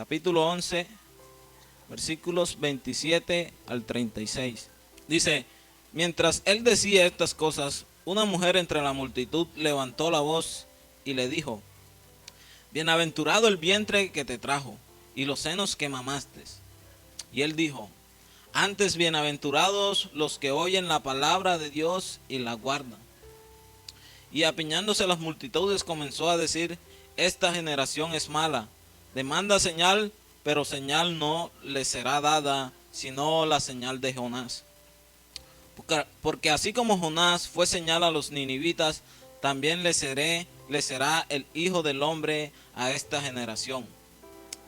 capítulo 11, versículos 27 al 36. Dice: mientras él decía estas cosas, una mujer entre la multitud levantó la voz y le dijo: bienaventurado el vientre que te trajo y los senos que mamaste. Y él dijo: antes bienaventurados los que oyen la palabra de Dios y la guardan. Y apiñándose las multitudes comenzó a decir: esta generación es mala, demanda señal, pero señal no le será dada, sino la señal de Jonás. Porque así como Jonás fue señal a los ninivitas, también le será el Hijo del Hombre a esta generación.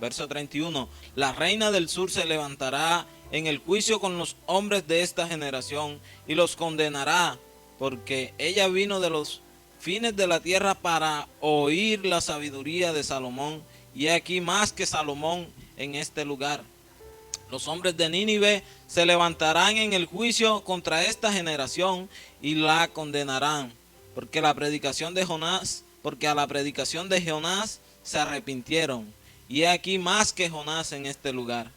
Verso 31. La reina del sur se levantará en el juicio con los hombres de esta generación y los condenará, porque ella vino de los fines de la tierra para oír la sabiduría de Salomón, y he aquí más que Salomón en este lugar. Los hombres de Nínive se levantarán en el juicio contra esta generación y la condenarán, porque a la predicación de Jonás se arrepintieron, y he aquí más que Jonás en este lugar.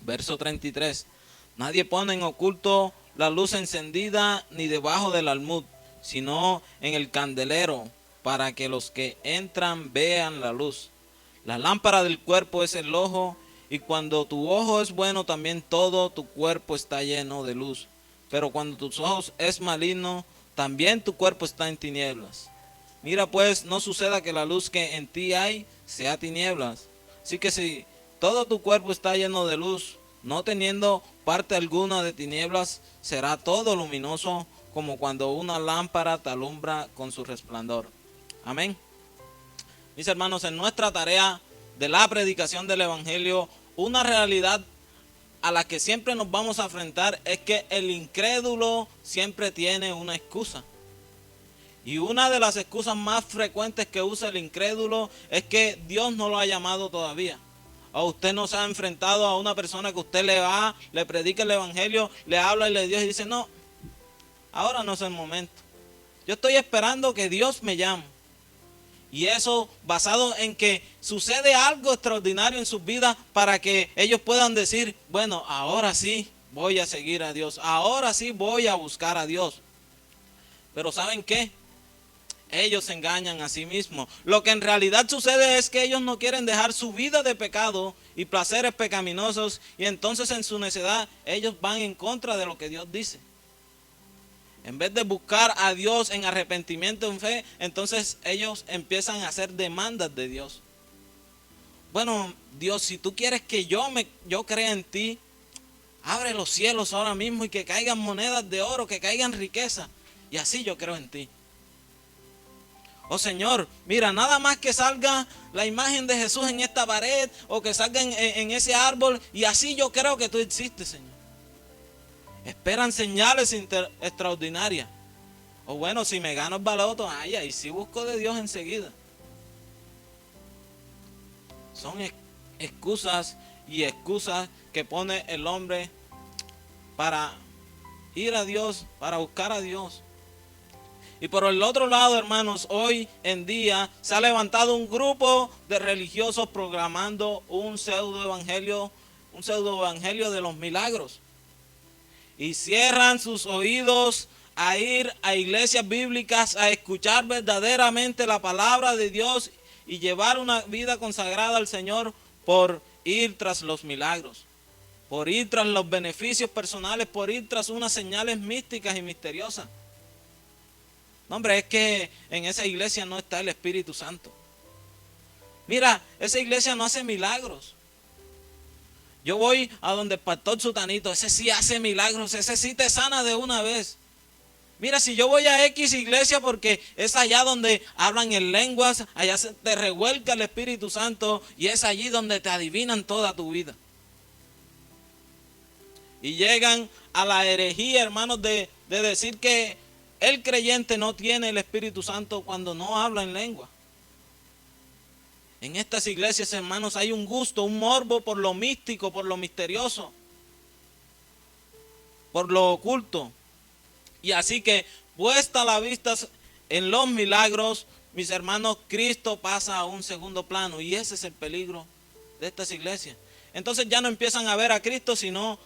Verso 33. Nadie pone en oculto la luz encendida ni debajo del almud, sino en el candelero, para que los que entran vean la luz. La lámpara del cuerpo es el ojo, y cuando tu ojo es bueno, también todo tu cuerpo está lleno de luz. Pero cuando tus ojos es maligno, también tu cuerpo está en tinieblas. Mira pues, no suceda que la luz que en ti hay sea tinieblas. Así que si todo tu cuerpo está lleno de luz, no teniendo parte alguna de tinieblas, será todo luminoso, como cuando una lámpara te alumbra con su resplandor. Amén. Mis hermanos, en nuestra tarea de la predicación del evangelio, una realidad a la que siempre nos vamos a enfrentar es que el incrédulo siempre tiene una excusa. Y una de las excusas más frecuentes que usa el incrédulo es que Dios no lo ha llamado todavía. O usted no se ha enfrentado a una persona que usted le predica el evangelio, le habla y le dice, y dice: no, ahora no es el momento. Yo estoy esperando que Dios me llame. Y eso basado en que sucede algo extraordinario en sus vidas para que ellos puedan decir: bueno, ahora sí voy a seguir a Dios, ahora sí voy a buscar a Dios. Pero ¿saben qué? Ellos se engañan a sí mismos. Lo que en realidad sucede es que ellos no quieren dejar su vida de pecado y placeres pecaminosos, y entonces en su necedad ellos van en contra de lo que Dios dice. En vez de buscar a Dios en arrepentimiento, en fe, entonces ellos empiezan a hacer demandas de Dios. Bueno, Dios, si tú quieres que yo crea en ti, abre los cielos ahora mismo y que caigan monedas de oro, que caigan riqueza, y así yo creo en ti. Oh Señor, mira, nada más que salga la imagen de Jesús en esta pared, o que salga en ese árbol, y así yo creo que tú existes, Señor. Esperan señales extraordinarias. O bueno, si me gano el baloto, ahí sí busco de Dios enseguida. Son excusas y excusas que pone el hombre para ir a Dios, para buscar a Dios. Y por el otro lado, hermanos, hoy en día se ha levantado un grupo de religiosos proclamando un pseudo evangelio de los milagros. Y cierran sus oídos a ir a iglesias bíblicas a escuchar verdaderamente la palabra de Dios y llevar una vida consagrada al Señor por ir tras los milagros, por ir tras los beneficios personales, por ir tras unas señales místicas y misteriosas. No, hombre, es que en esa iglesia no está el Espíritu Santo. Mira, esa iglesia no hace milagros. Yo voy a donde el pastor Sutanito, ese sí hace milagros, ese sí te sana de una vez. Mira, si yo voy a X iglesia porque es allá donde hablan en lenguas, allá se te revuelca el Espíritu Santo y es allí donde te adivinan toda tu vida. Y llegan a la herejía, hermanos, de decir que el creyente no tiene el Espíritu Santo cuando no habla en lengua. En estas iglesias, hermanos, hay un gusto, un morbo por lo místico, por lo misterioso, por lo oculto. Y así que, puesta la vista en los milagros, mis hermanos, Cristo pasa a un segundo plano. Y ese es el peligro de estas iglesias. Entonces ya no empiezan a ver a Cristo, sino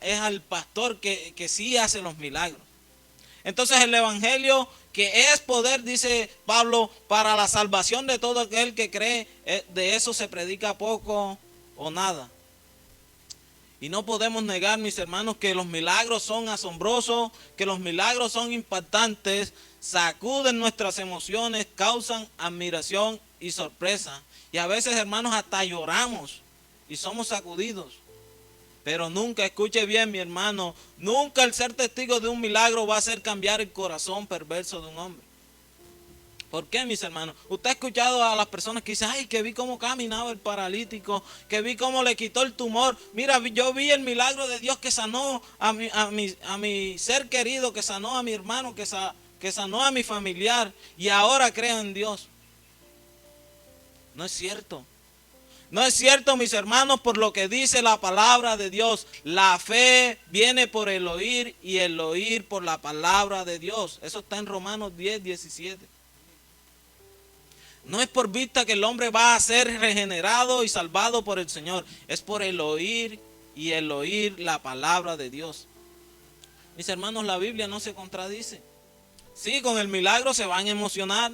es al pastor que sí hace los milagros. Entonces el evangelio, que es poder, dice Pablo, para la salvación de todo aquel que cree, de eso se predica poco o nada. Y no podemos negar, mis hermanos, que los milagros son asombrosos, que los milagros son impactantes, sacuden nuestras emociones, causan admiración y sorpresa. Y a veces, hermanos, hasta lloramos y somos sacudidos. Pero nunca, escuche bien, mi hermano, nunca el ser testigo de un milagro va a hacer cambiar el corazón perverso de un hombre. ¿Por qué, mis hermanos? Usted ha escuchado a las personas que dicen, ay, que vi cómo caminaba el paralítico, que vi cómo le quitó el tumor. Mira, yo vi el milagro de Dios que sanó a mi ser querido, que sanó a mi hermano, que sanó a mi familiar, y ahora creo en Dios. No es cierto. No es cierto, mis hermanos, por lo que dice la palabra de Dios. La fe viene por el oír y el oír por la palabra de Dios. Eso está en Romanos 10, 17. No es por vista que el hombre va a ser regenerado y salvado por el Señor. Es por el oír y el oír la palabra de Dios. Mis hermanos, la Biblia no se contradice. Sí, con el milagro se van a emocionar,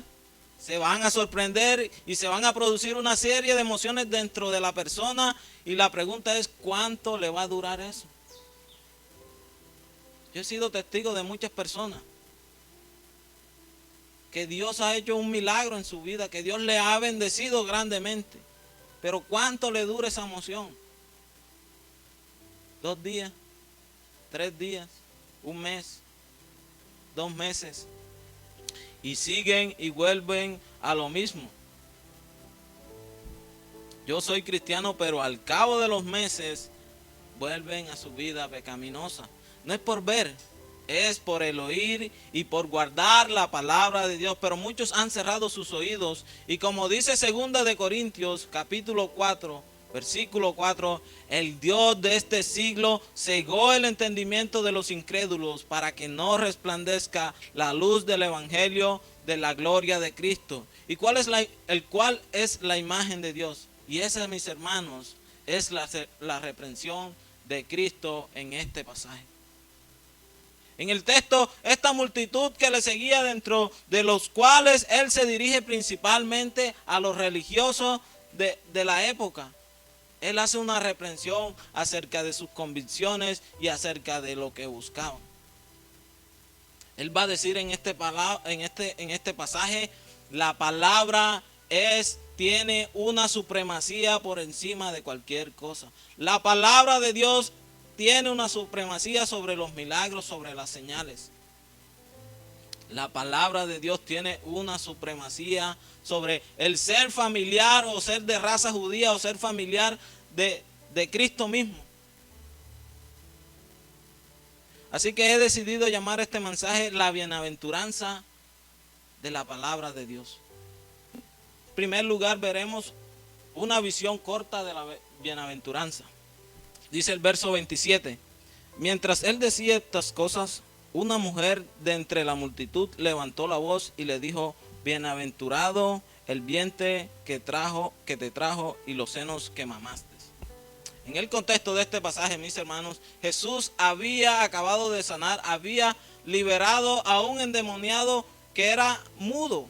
se van a sorprender y se van a producir una serie de emociones dentro de la persona. Y la pregunta es, ¿cuánto le va a durar eso? Yo he sido testigo de muchas personas que Dios ha hecho un milagro en su vida, que Dios le ha bendecido grandemente. Pero ¿cuánto le dura esa emoción? 2 días, 3 días, 1 mes, 2 meses. Y siguen y vuelven a lo mismo. Yo soy cristiano, pero al cabo de los meses vuelven a su vida pecaminosa. No es por ver, es por el oír y por guardar la palabra de Dios. Pero muchos han cerrado sus oídos. Y como dice 2 de Corintios, capítulo 4, versículo 4, el Dios de este siglo cegó el entendimiento de los incrédulos para que no resplandezca la luz del evangelio de la gloria de Cristo. ¿Y cuál es la imagen de Dios? Y esa, mis hermanos, es la reprensión de Cristo en este pasaje. En el texto, esta multitud que le seguía, dentro de los cuales él se dirige principalmente a los religiosos de la época. Él hace una reprensión acerca de sus convicciones y acerca de lo que buscaban. Él va a decir en este pasaje, la palabra tiene una supremacía por encima de cualquier cosa. La palabra de Dios tiene una supremacía sobre los milagros, sobre las señales. La palabra de Dios tiene una supremacía sobre el ser familiar o ser de raza judía o ser familiar de Cristo mismo. Así que he decidido llamar este mensaje la bienaventuranza de la palabra de Dios. En primer lugar, veremos una visión corta de la bienaventuranza. Dice el verso 27, mientras él decía estas cosas, una mujer de entre la multitud levantó la voz y le dijo, bienaventurado el vientre que te trajo y los senos que mamaste. En el contexto de este pasaje, mis hermanos, Jesús había acabado de sanar, había liberado a un endemoniado que era mudo.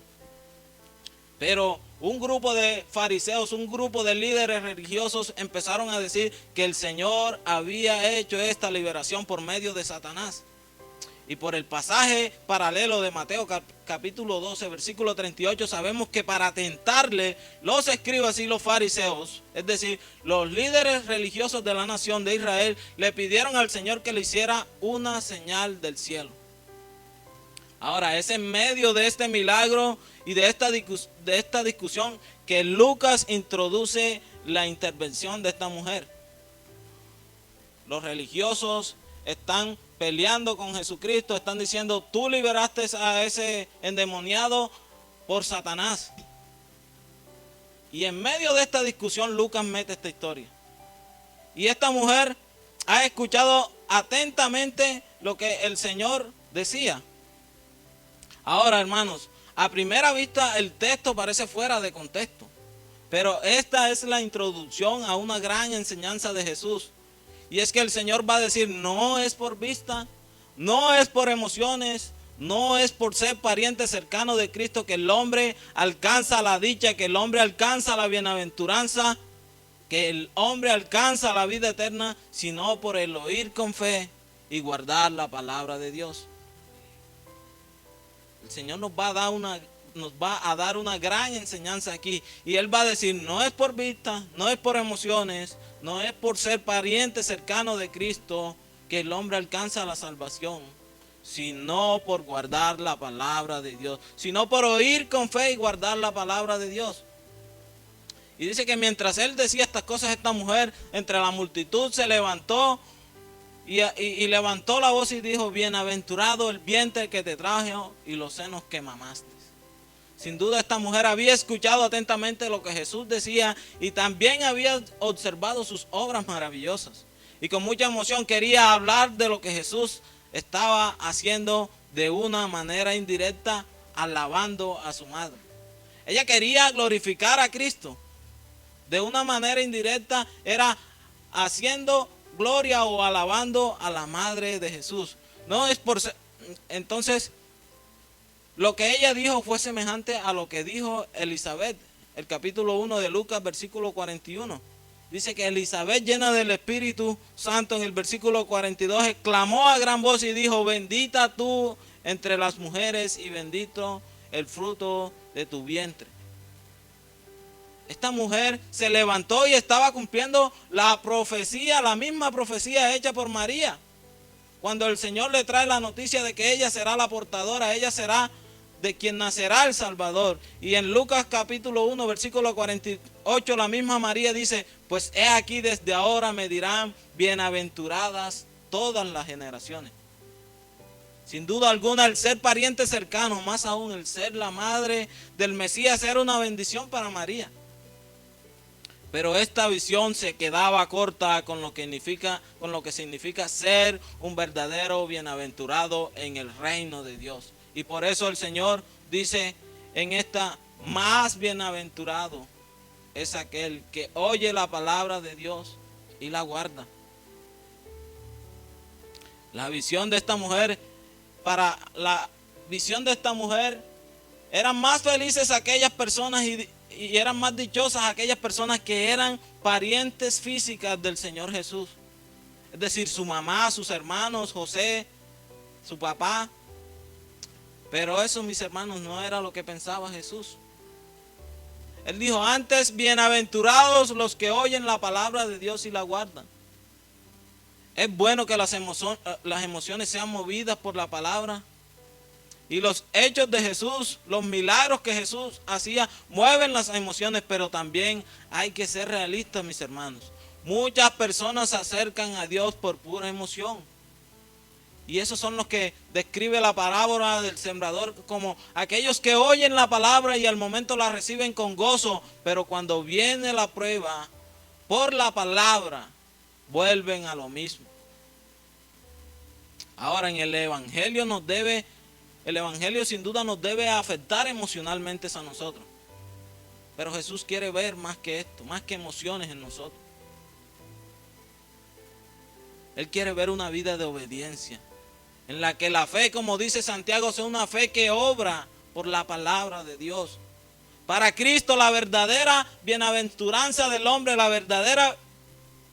Pero un grupo de fariseos, un grupo de líderes religiosos empezaron a decir que el Señor había hecho esta liberación por medio de Satanás. Y por el pasaje paralelo de Mateo capítulo 12, versículo 38, sabemos que para tentarle, los escribas y los fariseos, es decir, los líderes religiosos de la nación de Israel, le pidieron al Señor que le hiciera una señal del cielo. Ahora, es en medio de este milagro y de esta discusión que Lucas introduce la intervención de esta mujer. Los religiosos están peleando con Jesucristo, están diciendo, tú liberaste a ese endemoniado por Satanás. Y en medio de esta discusión Lucas mete esta historia. Y esta mujer ha escuchado atentamente lo que el Señor decía. Ahora, hermanos, a primera vista el texto parece fuera de contexto. Pero esta es la introducción a una gran enseñanza de Jesús. Y es que el Señor va a decir, no es por vista, no es por emociones, no es por ser pariente cercano de Cristo que el hombre alcanza la dicha, que el hombre alcanza la bienaventuranza, que el hombre alcanza la vida eterna, sino por el oír con fe y guardar la palabra de Dios. El Señor nos va a dar una gran enseñanza aquí. Y Él va a decir, no es por vista, no es por emociones, no es por ser pariente cercano de Cristo que el hombre alcanza la salvación, sino por guardar la palabra de Dios, sino por oír con fe y guardar la palabra de Dios. Y dice que mientras Él decía estas cosas, esta mujer entre la multitud se levantó y levantó la voz y dijo, bienaventurado el vientre que te trajo y los senos que mamaste. Sin duda esta mujer había escuchado atentamente lo que Jesús decía y también había observado sus obras maravillosas. Y con mucha emoción quería hablar de lo que Jesús estaba haciendo de una manera indirecta, alabando a su madre. Ella quería glorificar a Cristo. De una manera indirecta era haciendo gloria o alabando a la madre de Jesús. No es por ser. Entonces, lo que ella dijo fue semejante a lo que dijo Elizabeth, el capítulo 1 de Lucas, versículo 41. Dice que Elizabeth, llena del Espíritu Santo, en el versículo 42, exclamó a gran voz y dijo, bendita tú entre las mujeres y bendito el fruto de tu vientre. Esta mujer se levantó y estaba cumpliendo la profecía, la misma profecía hecha por María. Cuando el Señor le trae la noticia de que ella será la portadora, ella será de quien nacerá el Salvador. Y en Lucas capítulo 1, versículo 48, la misma María dice, pues he aquí desde ahora me dirán bienaventuradas todas las generaciones. Sin duda alguna el ser pariente cercano, más aún el ser la madre del Mesías, era una bendición para María. Pero esta visión se quedaba corta con lo que significa ser un verdadero bienaventurado en el reino de Dios. Y por eso el Señor dice en esta, más bienaventurado es aquel que oye la palabra de Dios y la guarda. La visión de esta mujer, para la visión de esta mujer, eran más felices aquellas personas y eran más dichosas aquellas personas que eran parientes físicas del Señor Jesús. Es decir, su mamá, sus hermanos, José, su papá. Pero eso, mis hermanos, no era lo que pensaba Jesús. Él dijo, antes bienaventurados los que oyen la palabra de Dios y la guardan. Es bueno que las emociones sean movidas por la palabra. Y los hechos de Jesús, los milagros que Jesús hacía, mueven las emociones, pero también hay que ser realistas, mis hermanos. Muchas personas se acercan a Dios por pura emoción. Y esos son los que describe la parábola del sembrador como aquellos que oyen la palabra y al momento la reciben con gozo, pero cuando viene la prueba por la palabra, vuelven a lo mismo. Ahora en el Evangelio sin duda nos debe afectar emocionalmente a nosotros. Pero Jesús quiere ver más que esto, más que emociones en nosotros. Él quiere ver una vida de obediencia, en la que la fe, como dice Santiago, sea una fe que obra por la palabra de Dios. Para Cristo la verdadera bienaventuranza del hombre, la verdadera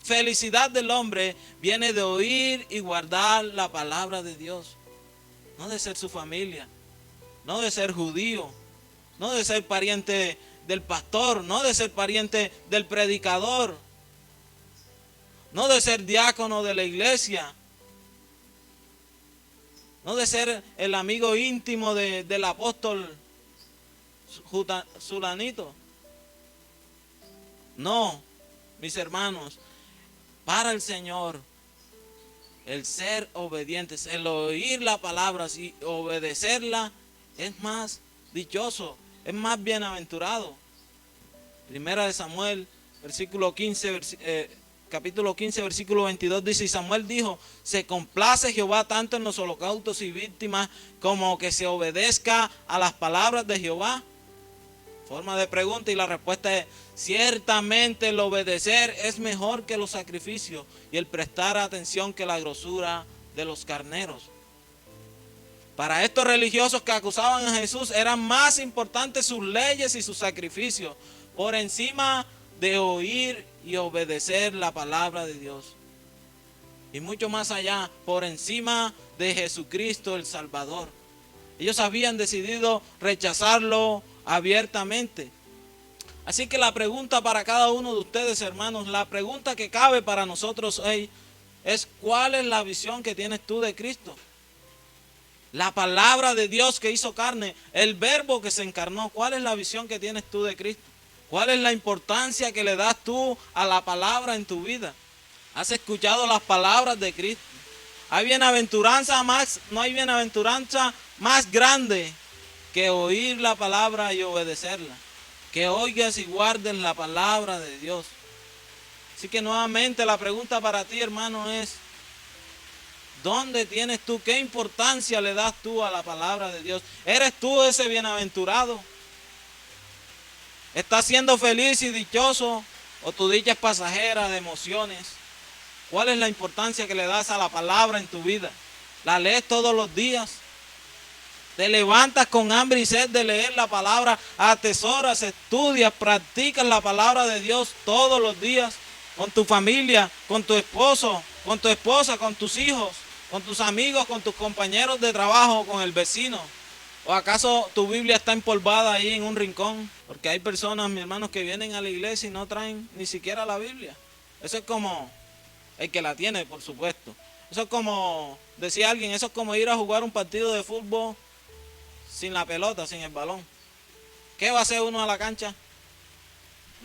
felicidad del hombre viene de oír y guardar la palabra de Dios. No de ser su familia, no de ser judío, no de ser pariente del pastor, no de ser pariente del predicador, no de ser diácono de la iglesia, no de ser el amigo íntimo del apóstol Sulanito. No, mis hermanos, para el Señor, el ser obedientes, el oír la palabra y obedecerla es más dichoso, es más bienaventurado. Primera de Samuel, capítulo 15, versículo 22 dice, y Samuel dijo, se complace Jehová tanto en los holocaustos y víctimas como que se obedezca a las palabras de Jehová. Forma de pregunta, y la respuesta es: ciertamente el obedecer es mejor que los sacrificios, y el prestar atención que la grosura de los carneros. Para estos religiosos que acusaban a Jesús, eran más importantes sus leyes y sus sacrificios por encima de oír y obedecer la palabra de Dios. Y mucho más allá, por encima de Jesucristo el Salvador. Ellos habían decidido rechazarlo abiertamente. Así que la pregunta para cada uno de ustedes, hermanos, la pregunta que cabe para nosotros hoy es: ¿cuál es la visión que tienes tú de Cristo? La palabra de Dios que hizo carne, el verbo que se encarnó. ¿Cuál es la visión que tienes tú de Cristo? ¿Cuál es la importancia que le das tú a la palabra en tu vida? ¿Has escuchado las palabras de Cristo? No hay bienaventuranza más grande que oír la palabra y obedecerla. Que oigas y guardes la palabra de Dios. Así que nuevamente la pregunta para ti, hermano, es: ¿dónde tienes tú? ¿Qué importancia le das tú a la palabra de Dios? ¿Eres tú ese bienaventurado? ¿Estás siendo feliz y dichoso, o tu dicha es pasajera de emociones? ¿Cuál es la importancia que le das a la palabra en tu vida? ¿La lees todos los días? ¿Te levantas con hambre y sed de leer la palabra? ¿Atesoras, estudias, practicas la palabra de Dios todos los días? Con tu familia, con tu esposo, con tu esposa, con tus hijos, con tus amigos, con tus compañeros de trabajo, con el vecino. ¿O acaso tu Biblia está empolvada ahí en un rincón? Porque hay personas, mis hermanos, que vienen a la iglesia y no traen ni siquiera la Biblia. Eso es como el que la tiene, por supuesto. Eso es como, decía alguien, eso es como ir a jugar un partido de fútbol sin la pelota, sin el balón. ¿Qué va a hacer uno a la cancha?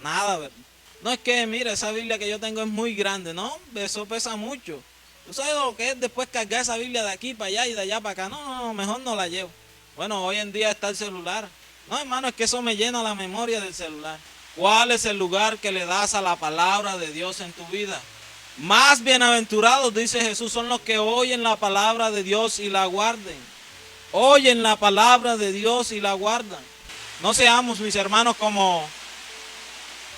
Nada, ¿verdad? No es que, mira, esa Biblia que yo tengo es muy grande. No, eso pesa mucho. ¿Tú sabes lo que es después cargar esa Biblia de aquí para allá y de allá para acá? No, mejor no la llevo. Bueno, hoy en día está el celular. No, hermano, es que eso me llena la memoria del celular. ¿Cuál es el lugar que le das a la palabra de Dios en tu vida? Más bienaventurados, dice Jesús, son los que oyen la palabra de Dios y la guarden. Oyen la palabra de Dios y la guardan. No seamos, mis hermanos, como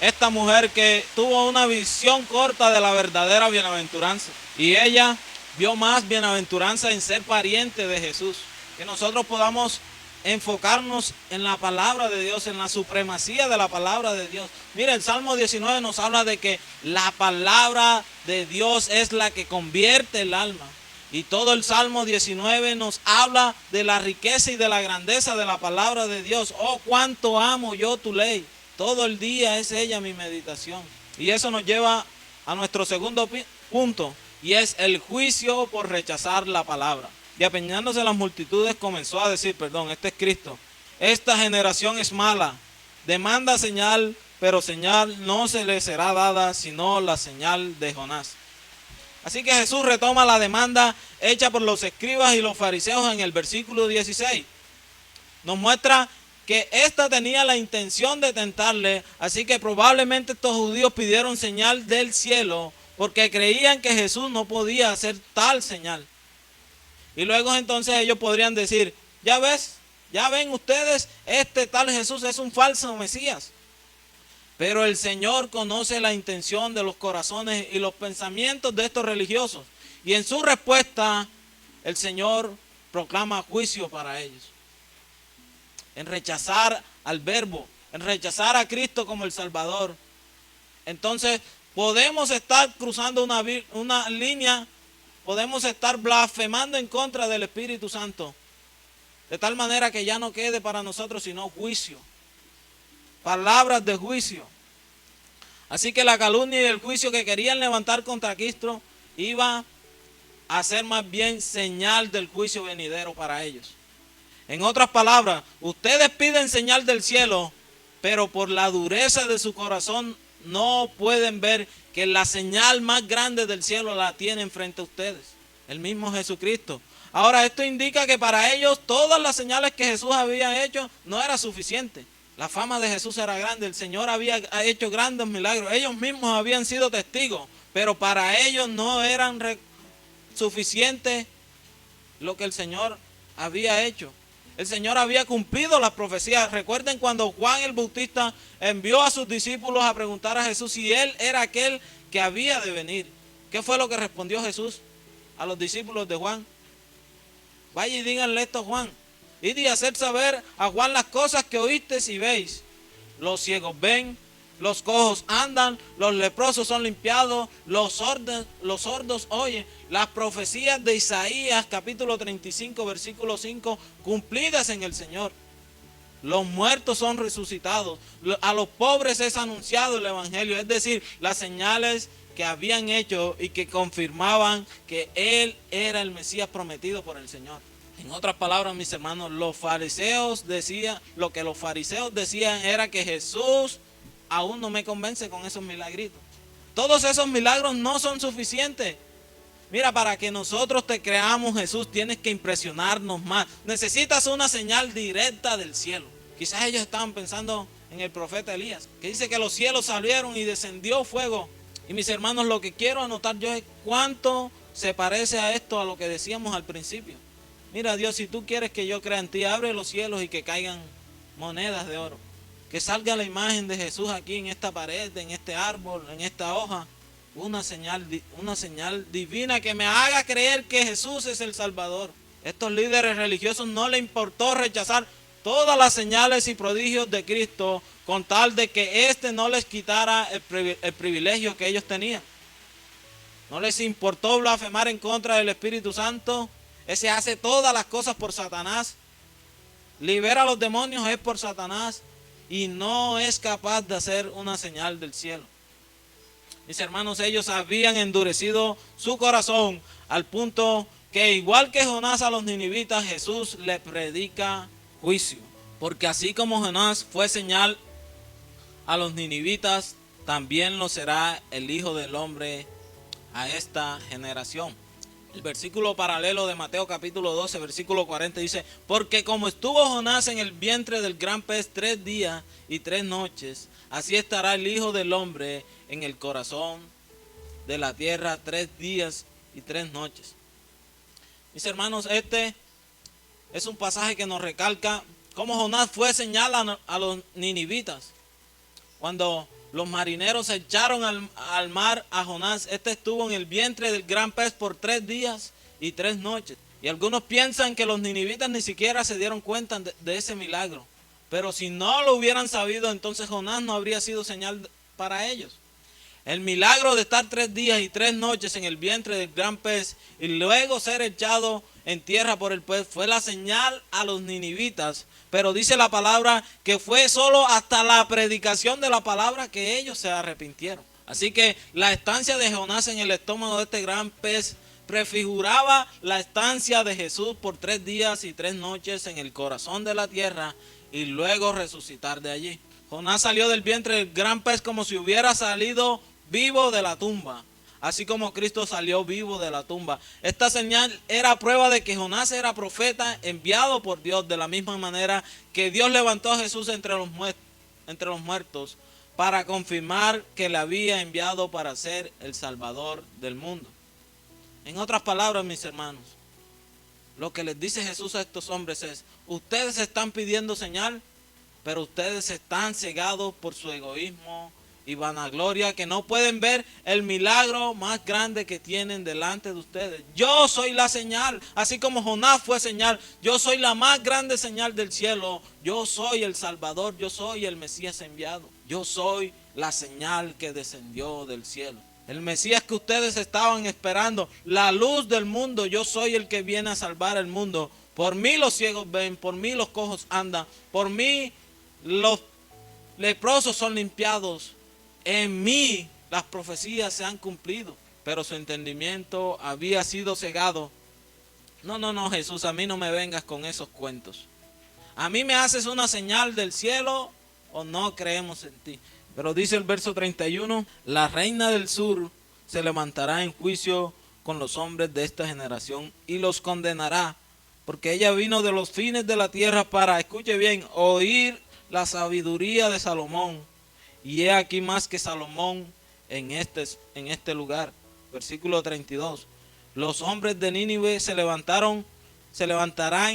esta mujer que tuvo una visión corta de la verdadera bienaventuranza. Y ella vio más bienaventuranza en ser pariente de Jesús. Que nosotros podamos enfocarnos en la palabra de Dios, en la supremacía de la palabra de Dios. Mira, el Salmo 19 nos habla de que la palabra de Dios es la que convierte el alma. Y todo el Salmo 19 nos habla de la riqueza y de la grandeza de la palabra de Dios. Oh, cuánto amo yo tu ley. Todo el día es ella mi meditación. Y eso nos lleva a nuestro segundo punto, y es el juicio por rechazar la palabra. Y apeñándose las multitudes comenzó a decir, este es Cristo: esta generación es mala, demanda señal, pero señal no se le será dada sino la señal de Jonás. Así que Jesús retoma la demanda hecha por los escribas y los fariseos en el versículo 16. Nos muestra que ésta tenía la intención de tentarle, así que probablemente estos judíos pidieron señal del cielo porque creían que Jesús no podía hacer tal señal. Y luego entonces ellos podrían decir: ya ven ustedes, este tal Jesús es un falso Mesías. Pero el Señor conoce la intención de los corazones y los pensamientos de estos religiosos. Y en su respuesta, el Señor proclama juicio para ellos. En rechazar al verbo, en rechazar a Cristo como el Salvador. Entonces podemos estar cruzando una línea, podemos estar blasfemando en contra del Espíritu Santo, de tal manera que ya no quede para nosotros sino juicio, palabras de juicio. Así que la calumnia y el juicio que querían levantar contra Cristo iba a ser más bien señal del juicio venidero para ellos. En otras palabras, ustedes piden señal del cielo, pero por la dureza de su corazón no pueden ver que la señal más grande del cielo la tienen frente a ustedes, el mismo Jesucristo. Ahora, esto indica que para ellos todas las señales que Jesús había hecho no era suficiente. La fama de Jesús era grande, el Señor había hecho grandes milagros, ellos mismos habían sido testigos, pero para ellos no eran suficiente lo que el Señor había hecho. El Señor había cumplido las profecías. Recuerden cuando Juan el Bautista envió a sus discípulos a preguntar a Jesús si Él era aquel que había de venir. ¿Qué fue lo que respondió Jesús a los discípulos de Juan? Vaya y díganle esto a Juan. Id y hacer saber a Juan las cosas que oísteis y veis. Los ciegos ven, los cojos andan, los leprosos son limpiados, los sordos oyen. Las profecías de Isaías capítulo 35 versículo 5 cumplidas en el Señor. Los muertos son resucitados, a los pobres es anunciado el evangelio, es decir, las señales que habían hecho y que confirmaban que Él era el Mesías prometido por el Señor. En otras palabras, mis hermanos, lo que los fariseos decían era que Jesús aún no me convence con esos milagritos. Todos esos milagros no son suficientes. Mira, para que nosotros te creamos, Jesús, tienes que impresionarnos más. Necesitas una señal directa del cielo. Quizás ellos estaban pensando en el profeta Elías, que dice que los cielos salieron y descendió fuego. Y mis hermanos, lo que quiero anotar yo es cuánto se parece a esto, a lo que decíamos al principio. Mira, Dios, si tú quieres que yo crea en ti, abre los cielos y que caigan monedas de oro. Que salga la imagen de Jesús aquí en esta pared, en este árbol, en esta hoja. Una señal divina que me haga creer que Jesús es el Salvador. Estos líderes religiosos no les importó rechazar todas las señales y prodigios de Cristo con tal de que éste no les quitara el privilegio que ellos tenían. No les importó blasfemar en contra del Espíritu Santo. Ese hace todas las cosas por Satanás. Libera a los demonios es por Satanás. Y no es capaz de hacer una señal del cielo. Mis hermanos, ellos habían endurecido su corazón al punto que igual que Jonás a los ninivitas, Jesús le predica juicio. Porque así como Jonás fue señal a los ninivitas, también lo será el Hijo del Hombre a esta generación. El versículo paralelo de Mateo capítulo 12, versículo 40 dice: porque como estuvo Jonás en el vientre del gran pez 3 días y 3 noches, así estará el Hijo del Hombre en el corazón de la tierra 3 días y 3 noches. Mis hermanos, este es un pasaje que nos recalca cómo Jonás fue señal a los ninivitas. Cuando los marineros echaron al mar a Jonás, este estuvo en el vientre del gran pez por 3 días y 3 noches. Y algunos piensan que los ninivitas ni siquiera se dieron cuenta de ese milagro. Pero si no lo hubieran sabido, entonces Jonás no habría sido señal para ellos. El milagro de estar 3 días y 3 noches en el vientre del gran pez y luego ser echado en tierra por el pez fue la señal a los ninivitas. Pero dice la palabra que fue solo hasta la predicación de la palabra que ellos se arrepintieron. Así que la estancia de Jonás en el estómago de este gran pez prefiguraba la estancia de Jesús por 3 días y 3 noches en el corazón de la tierra y luego resucitar de allí. Jonás salió del vientre del gran pez como si hubiera salido vivo de la tumba, así como Cristo salió vivo de la tumba. Esta señal era prueba de que Jonás era profeta enviado por Dios, de la misma manera que Dios levantó a Jesús entre los muertos para confirmar que le había enviado para ser el Salvador del mundo. En otras palabras, mis hermanos, lo que les dice Jesús a estos hombres es: ustedes están pidiendo señal, pero ustedes están cegados por su egoísmo y vanagloria, que no pueden ver el milagro más grande que tienen delante de ustedes. Yo soy la señal, así como Jonás fue señal. Yo soy la más grande señal del cielo. Yo soy el Salvador, yo soy el Mesías enviado. Yo soy la señal que descendió del cielo. El Mesías que ustedes estaban esperando, la luz del mundo. Yo soy el que viene a salvar el mundo. Por mí los ciegos ven, por mí los cojos andan, por mí los leprosos son limpiados. En mí las profecías se han cumplido, pero su entendimiento había sido cegado. No, Jesús, a mí no me vengas con esos cuentos. A mí me haces una señal del cielo o no creemos en ti. Pero dice el verso 31, la reina del sur se levantará en juicio con los hombres de esta generación y los condenará, porque ella vino de los fines de la tierra para, escuche bien, oír la sabiduría de Salomón. Y he aquí más que Salomón en este lugar. Versículo 32. Los hombres de Nínive se levantarán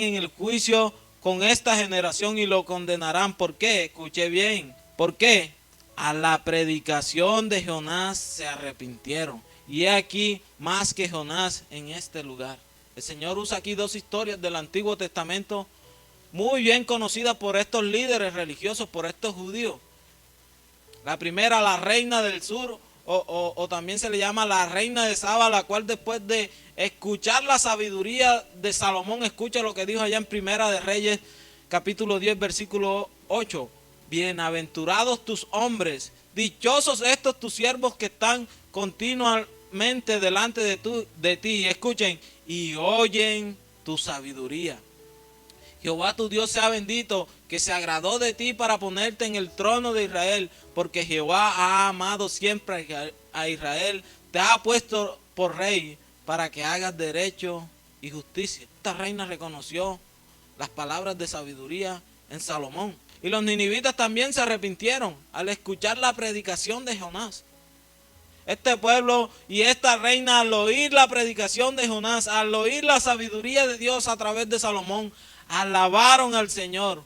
en el juicio con esta generación y lo condenarán. ¿Por qué? Escuche bien. ¿Por qué? A la predicación de Jonás se arrepintieron. Y he aquí más que Jonás en este lugar. El Señor usa aquí dos historias del Antiguo Testamento muy bien conocidas por estos líderes religiosos, por estos judíos. La primera, la reina del sur, o también se le llama la reina de Saba, la cual después de escuchar la sabiduría de Salomón, escucha lo que dijo allá en Primera de Reyes, capítulo 10, versículo 8. Bienaventurados tus hombres, dichosos estos tus siervos que están continuamente delante de ti, escuchen, y oyen tu sabiduría. Jehová tu Dios sea bendito, que se agradó de ti para ponerte en el trono de Israel, porque Jehová ha amado siempre a Israel, te ha puesto por rey para que hagas derecho y justicia. Esta reina reconoció las palabras de sabiduría en Salomón. Y los ninivitas también se arrepintieron al escuchar la predicación de Jonás. Este pueblo y esta reina, al oír la predicación de Jonás, al oír la sabiduría de Dios a través de Salomón, alabaron al Señor.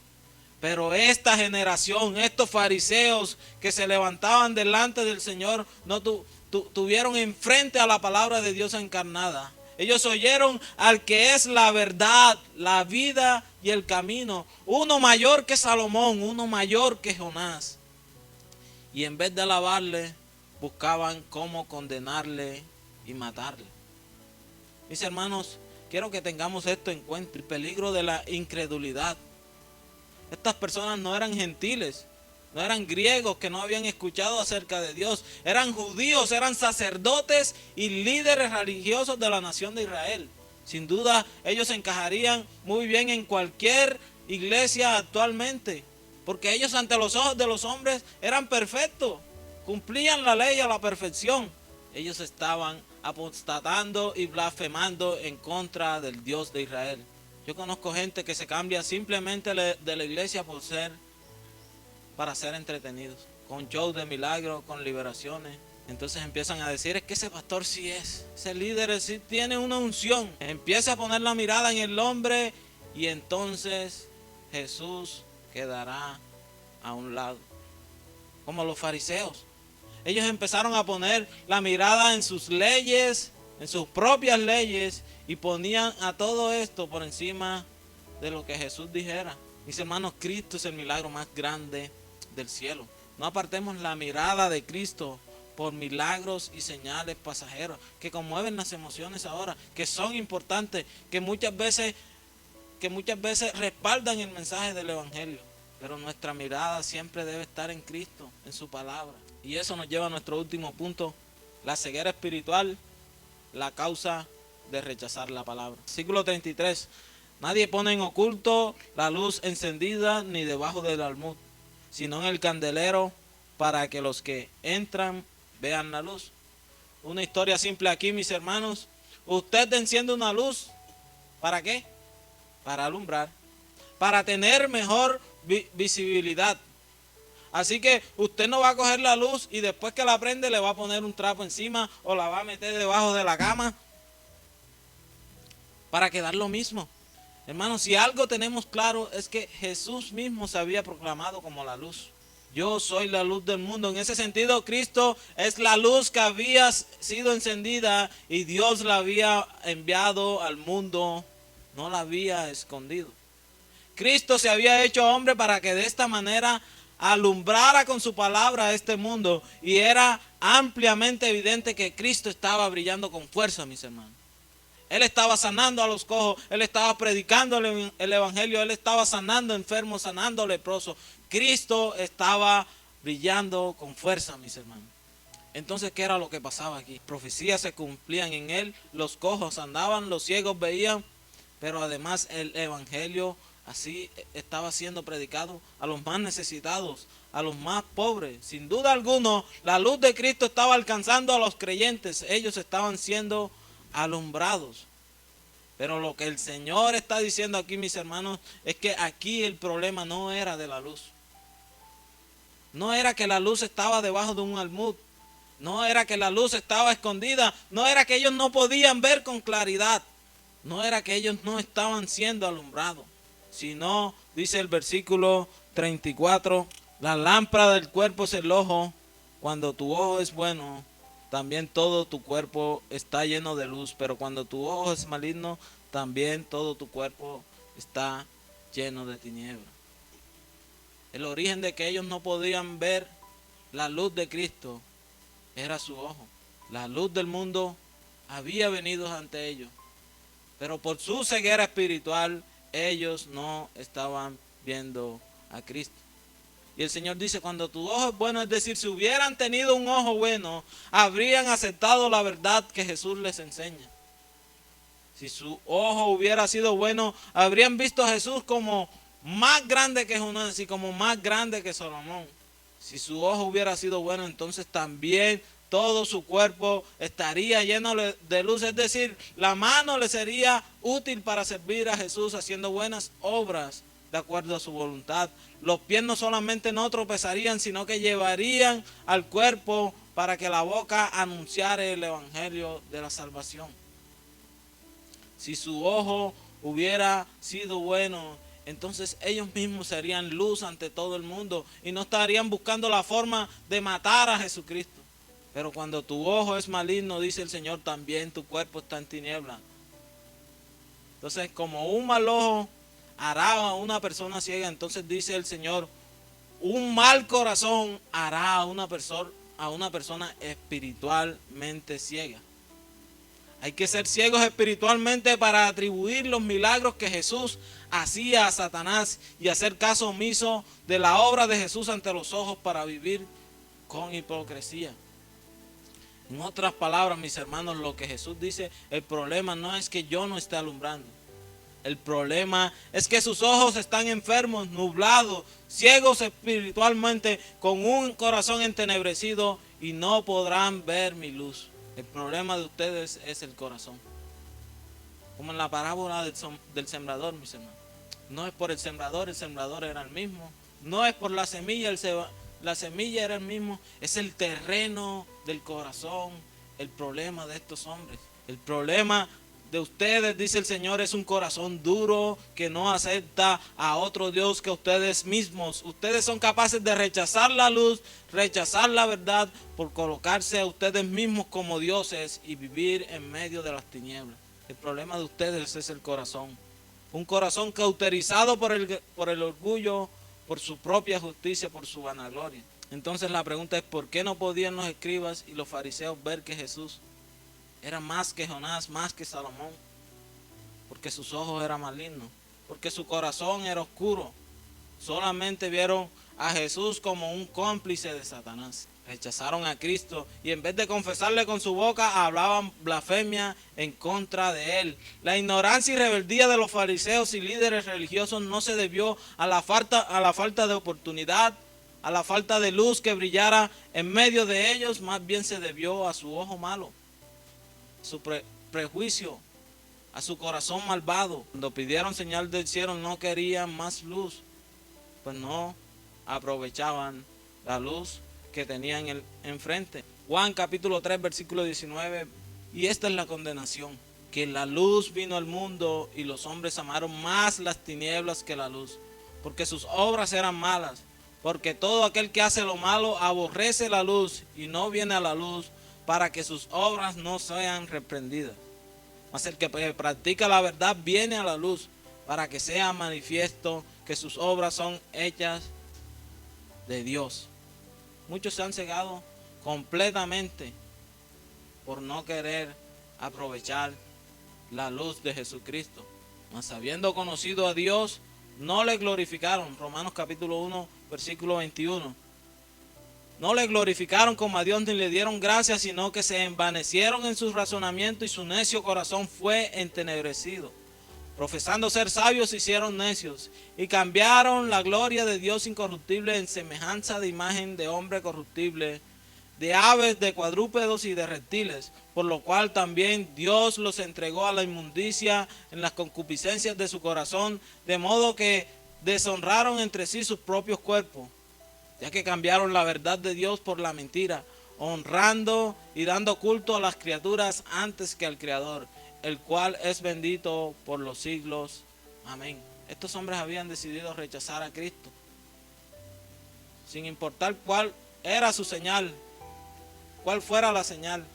Pero esta generación, estos fariseos que se levantaban delante del Señor, no tuvieron enfrente a la palabra de Dios encarnada. Ellos oyeron al que es la verdad, la vida y el camino. Uno mayor que Salomón, uno mayor que Jonás. Y en vez de alabarle, buscaban cómo condenarle y matarle. Mis hermanos, quiero que tengamos esto en cuenta, el peligro de la incredulidad. Estas personas no eran gentiles, no eran griegos que no habían escuchado acerca de Dios, eran judíos, eran sacerdotes y líderes religiosos de la nación de Israel. Sin duda, ellos encajarían muy bien en cualquier iglesia actualmente, porque ellos ante los ojos de los hombres eran perfectos, cumplían la ley a la perfección. Ellos estaban apostatando y blasfemando en contra del Dios de Israel. Yo conozco gente que se cambia simplemente de la iglesia para ser entretenidos, con shows de milagros, con liberaciones. Entonces empiezan a decir, es que ese pastor sí es, ese líder sí tiene una unción. Empieza a poner la mirada en el hombre y entonces Jesús quedará a un lado. Como los fariseos. Ellos empezaron a poner la mirada en sus leyes, en sus propias leyes, y ponían a todo esto por encima de lo que Jesús dijera. Mis hermanos, Cristo es el milagro más grande del cielo. No apartemos la mirada de Cristo por milagros y señales pasajeros que conmueven las emociones ahora, que son importantes, que muchas veces respaldan el mensaje del Evangelio. Pero nuestra mirada siempre debe estar en Cristo, en su palabra. Y eso nos lleva a nuestro último punto, la ceguera espiritual, la causa de rechazar la palabra. Versículo 33. Nadie pone en oculto la luz encendida ni debajo del almud, sino en el candelero, para que los que entran vean la luz. Una historia simple aquí, mis hermanos. Usted enciende una luz, ¿para qué? Para alumbrar, para tener mejor visibilidad. Así que usted no va a coger la luz y después que la prende le va a poner un trapo encima o la va a meter debajo de la cama para quedar lo mismo. Hermanos, si algo tenemos claro es que Jesús mismo se había proclamado como la luz. Yo soy la luz del mundo. En ese sentido, Cristo es la luz que había sido encendida y Dios la había enviado al mundo, no la había escondido. Cristo se había hecho hombre para que de esta manera alumbrara con su palabra a este mundo, y era ampliamente evidente que Cristo estaba brillando con fuerza, mis hermanos. Él estaba sanando a los cojos, Él estaba predicando el Evangelio, Él estaba sanando enfermos, sanando leprosos. Cristo estaba brillando con fuerza, mis hermanos. Entonces, ¿qué era lo que pasaba aquí? Profecías se cumplían en Él, los cojos andaban, los ciegos veían, pero además el Evangelio así estaba siendo predicado a los más necesitados, a los más pobres. Sin duda alguna, la luz de Cristo estaba alcanzando a los creyentes. Ellos estaban siendo alumbrados. Pero lo que el Señor está diciendo aquí, mis hermanos, es que aquí el problema no era de la luz. No era que la luz estaba debajo de un almud. No era que la luz estaba escondida. No era que ellos no podían ver con claridad. No era que ellos no estaban siendo alumbrados. sino, dice el versículo 34, la lámpara del cuerpo es el ojo. Cuando tu ojo es bueno, también todo tu cuerpo está lleno de luz, pero cuando tu ojo es maligno, también todo tu cuerpo está lleno de tinieblas. El origen de que ellos no podían ver la luz de Cristo era su ojo. La luz del mundo había venido ante ellos, pero por su ceguera espiritual ellos no estaban viendo a Cristo. Y el Señor dice, cuando tu ojo es bueno, es decir, si hubieran tenido un ojo bueno, habrían aceptado la verdad que Jesús les enseña. Si su ojo hubiera sido bueno, habrían visto a Jesús como más grande que Jonás y como más grande que Salomón. Si su ojo hubiera sido bueno, entonces también todo su cuerpo estaría lleno de luz. Es decir, la mano le sería útil para servir a Jesús haciendo buenas obras de acuerdo a su voluntad. Los pies no solamente no tropezarían, sino que llevarían al cuerpo para que la boca anunciara el evangelio de la salvación. Si su ojo hubiera sido bueno, entonces ellos mismos serían luz ante todo el mundo y no estarían buscando la forma de matar a Jesucristo. Pero cuando tu ojo es maligno, dice el Señor, también tu cuerpo está en tiniebla. Entonces, como un mal ojo hará a una persona ciega, entonces dice el Señor, un mal corazón hará a una persona espiritualmente ciega. Hay que ser ciegos espiritualmente para atribuir los milagros que Jesús hacía a Satanás y hacer caso omiso de la obra de Jesús ante los ojos para vivir con hipocresía. En otras palabras, mis hermanos, lo que Jesús dice, el problema no es que yo no esté alumbrando. El problema es que sus ojos están enfermos, nublados, ciegos espiritualmente, con un corazón entenebrecido y no podrán ver mi luz. El problema de ustedes es el corazón. Como en la parábola del sembrador, mis hermanos. No es por el sembrador era el mismo. No es por la semilla, la semilla era el mismo. Es el terreno del corazón el problema de estos hombres. El problema de ustedes, dice el Señor, es un corazón duro que no acepta a otro Dios que ustedes mismos. Ustedes son capaces de rechazar la luz, rechazar la verdad por colocarse a ustedes mismos como dioses y vivir en medio de las tinieblas. El problema de ustedes es el corazón. Un corazón cauterizado por el orgullo, por su propia justicia, por su vanagloria. Entonces la pregunta es, ¿por qué no podían los escribas y los fariseos ver que Jesús era más que Jonás, más que Salomón? Porque sus ojos eran malignos, porque su corazón era oscuro. Solamente vieron a Jesús como un cómplice de Satanás. Rechazaron a Cristo y en vez de confesarle con su boca, hablaban blasfemia en contra de él. La ignorancia y rebeldía de los fariseos y líderes religiosos no se debió a la falta de oportunidad, a la falta de luz que brillara en medio de ellos, más bien se debió a su ojo malo, su prejuicio, a su corazón malvado. Cuando pidieron señal del cielo no querían más luz, pues no aprovechaban la luz que tenían enfrente. Juan capítulo 3 versículo 19, y esta es la condenación, que la luz vino al mundo y los hombres amaron más las tinieblas que la luz, porque sus obras eran malas. Porque todo aquel que hace lo malo aborrece la luz y no viene a la luz para que sus obras no sean reprendidas. Mas el que practica la verdad viene a la luz para que sea manifiesto que sus obras son hechas de Dios. Muchos se han cegado completamente por no querer aprovechar la luz de Jesucristo. Mas habiendo conocido a Dios, no le glorificaron. Romanos capítulo 1, versículo 21. No le glorificaron como a Dios ni le dieron gracias, sino que se envanecieron en sus razonamientos y su necio corazón fue entenebrecido. Profesando ser sabios, se hicieron necios y cambiaron la gloria de Dios incorruptible en semejanza de imagen de hombre corruptible, de aves, de cuadrúpedos y de reptiles, por lo cual también Dios los entregó a la inmundicia en las concupiscencias de su corazón, de modo que deshonraron entre sí sus propios cuerpos, ya que cambiaron la verdad de Dios por la mentira, honrando y dando culto a las criaturas antes que al Creador, el cual es bendito por los siglos. Amén. Estos hombres habían decidido rechazar a Cristo, sin importar cuál era su señal, cuál fuera la señal.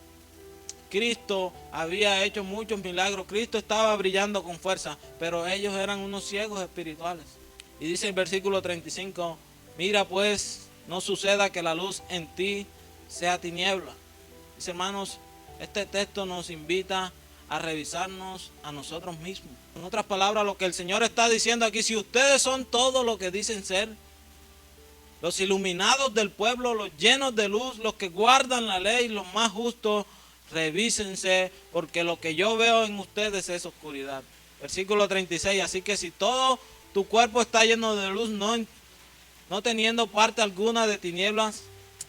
Cristo había hecho muchos milagros, Cristo estaba brillando con fuerza, pero ellos eran unos ciegos espirituales. Y dice el versículo 35, mira pues, no suceda que la luz en ti sea tiniebla. Dice, hermanos, este texto nos invita a revisarnos a nosotros mismos. En otras palabras, lo que el Señor está diciendo aquí, si ustedes son todo lo que dicen ser, los iluminados del pueblo, los llenos de luz, los que guardan la ley, los más justos, revísense, porque lo que yo veo en ustedes es oscuridad. Versículo 36, así que si todo tu cuerpo está lleno de luz, no teniendo parte alguna de tinieblas,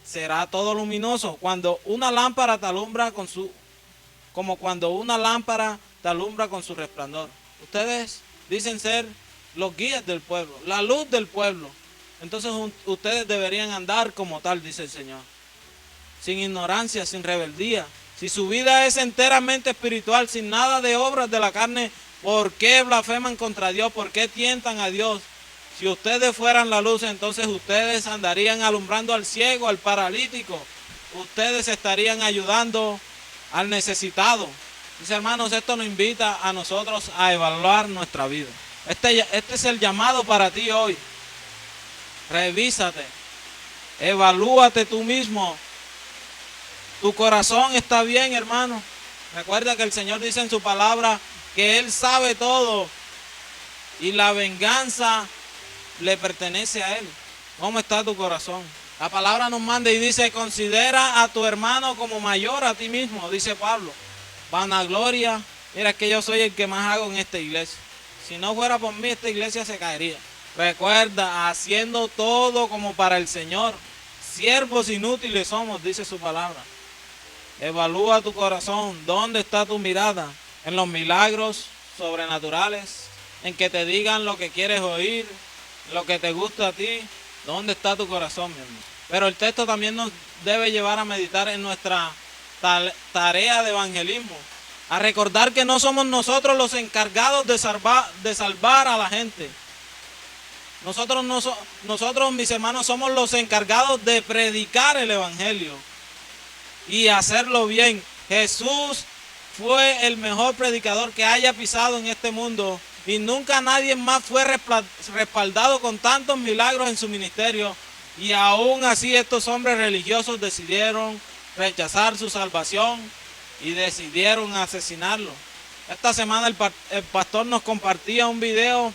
será todo luminoso. Cuando una lámpara te alumbra como cuando una lámpara te alumbra con su resplandor. Ustedes dicen ser los guías del pueblo, la luz del pueblo. Entonces ustedes deberían andar como tal, dice el Señor. Sin ignorancia, sin rebeldía. Si su vida es enteramente espiritual, sin nada de obras de la carne, ¿por qué blasfeman contra Dios? ¿Por qué tientan a Dios? Si ustedes fueran la luz, entonces ustedes andarían alumbrando al ciego, al paralítico. Ustedes estarían ayudando al necesitado. Dice, hermanos, esto nos invita a nosotros a evaluar nuestra vida. Este es el llamado para ti hoy. Revísate. Evalúate tú mismo. Tu corazón está bien, hermano. Recuerda que el Señor dice en su palabra que Él sabe todo y la venganza le pertenece a Él. ¿Cómo está tu corazón? La palabra nos manda y dice, considera a tu hermano como mayor a ti mismo, dice Pablo. Vanagloria, mira que yo soy el que más hago en esta iglesia. Si no fuera por mí, esta iglesia se caería. Recuerda, haciendo todo como para el Señor. Siervos inútiles somos, dice su palabra. Evalúa tu corazón. ¿Dónde está tu mirada? ¿En los milagros sobrenaturales? ¿En que te digan lo que quieres oír? ¿Lo que te gusta a ti? ¿Dónde está tu corazón, mi hermano? Pero el texto también nos debe llevar a meditar en nuestra tarea de evangelismo. A recordar que no somos nosotros los encargados de salvar a la gente. Nosotros, mis hermanos, somos los encargados de predicar el evangelio y hacerlo bien. Jesús fue el mejor predicador que haya pisado en este mundo y nunca nadie más fue respaldado con tantos milagros en su ministerio, y aún así estos hombres religiosos decidieron rechazar su salvación y decidieron asesinarlo. Esta semana el pastor nos compartía un video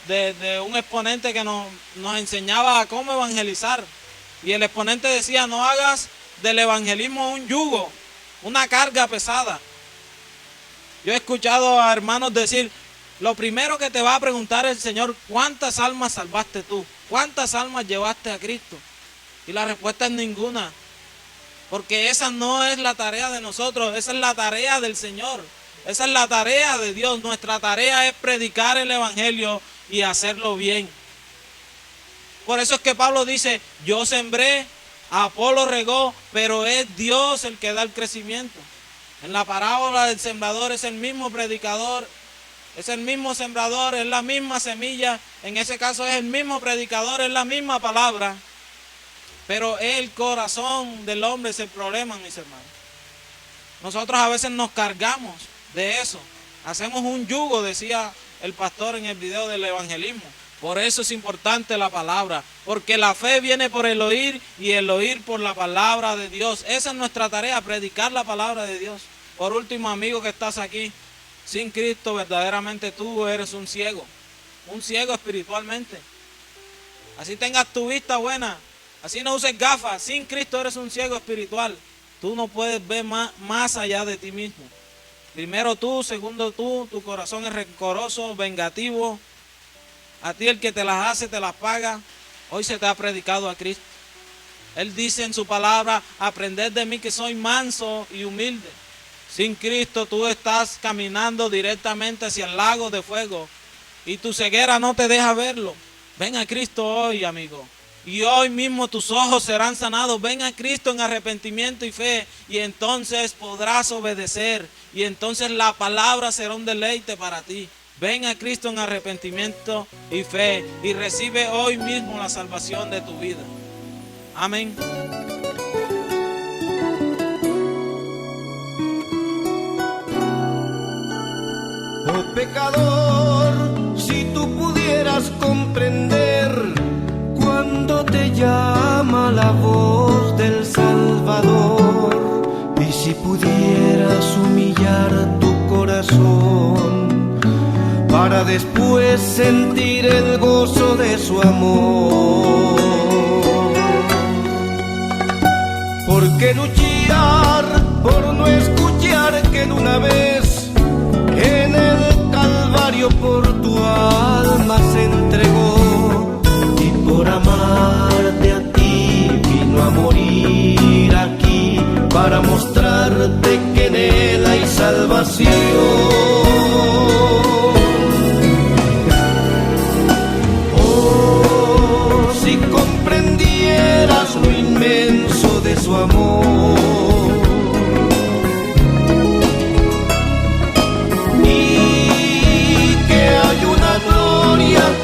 de un exponente que nos enseñaba a cómo evangelizar, y el exponente decía, no hagas del evangelismo un yugo, una carga pesada. Yo he escuchado a hermanos decir, lo primero que te va a preguntar el Señor, ¿cuántas almas salvaste tú? ¿Cuántas almas llevaste a Cristo? Y la respuesta es ninguna, porque esa no es la tarea de nosotros, esa es la tarea del Señor, esa es la tarea de Dios. Nuestra tarea es predicar el evangelio y hacerlo bien. Por eso es que Pablo dice, yo sembré, Apolo regó, pero es Dios el que da el crecimiento. En la parábola del sembrador es el mismo predicador, es el mismo sembrador, es la misma semilla. En ese caso es el mismo predicador, es la misma palabra. Pero el corazón del hombre es el problema, mis hermanos. Nosotros a veces nos cargamos de eso. Hacemos un yugo, decía el pastor en el video del evangelismo. Por eso es importante la palabra, porque la fe viene por el oír y el oír por la palabra de Dios. Esa es nuestra tarea, predicar la palabra de Dios. Por último, amigo que estás aquí, sin Cristo verdaderamente tú eres un ciego espiritualmente. Así tengas tu vista buena, así no uses gafas, sin Cristo eres un ciego espiritual. Tú no puedes ver más allá de ti mismo. Primero tú, segundo tú, tu corazón es rencoroso, vengativo. A ti el que te las hace, te las paga. Hoy se te ha predicado a Cristo. Él dice en su palabra, aprended de mí que soy manso y humilde. Sin Cristo tú estás caminando directamente hacia el lago de fuego y tu ceguera no te deja verlo. Ven a Cristo hoy, amigo. Y hoy mismo tus ojos serán sanados. Ven a Cristo en arrepentimiento y fe, y entonces podrás obedecer. Y entonces la palabra será un deleite para ti. ven a Cristo en arrepentimiento y fe y recibe hoy mismo la salvación de tu vida. Amén. Oh pecador, si tú pudieras comprender cuando te llama la voz del Salvador, y si pudieras humillar tu corazón para después sentir el gozo de su amor. ¿Por qué luchar por no escuchar que en una vez en el Calvario por tu alma se entregó, y por amarte a ti vino a morir aquí para mostrarte que en él hay salvación? Oh, si comprendieras lo inmenso de su amor,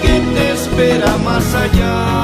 que te espera más allá.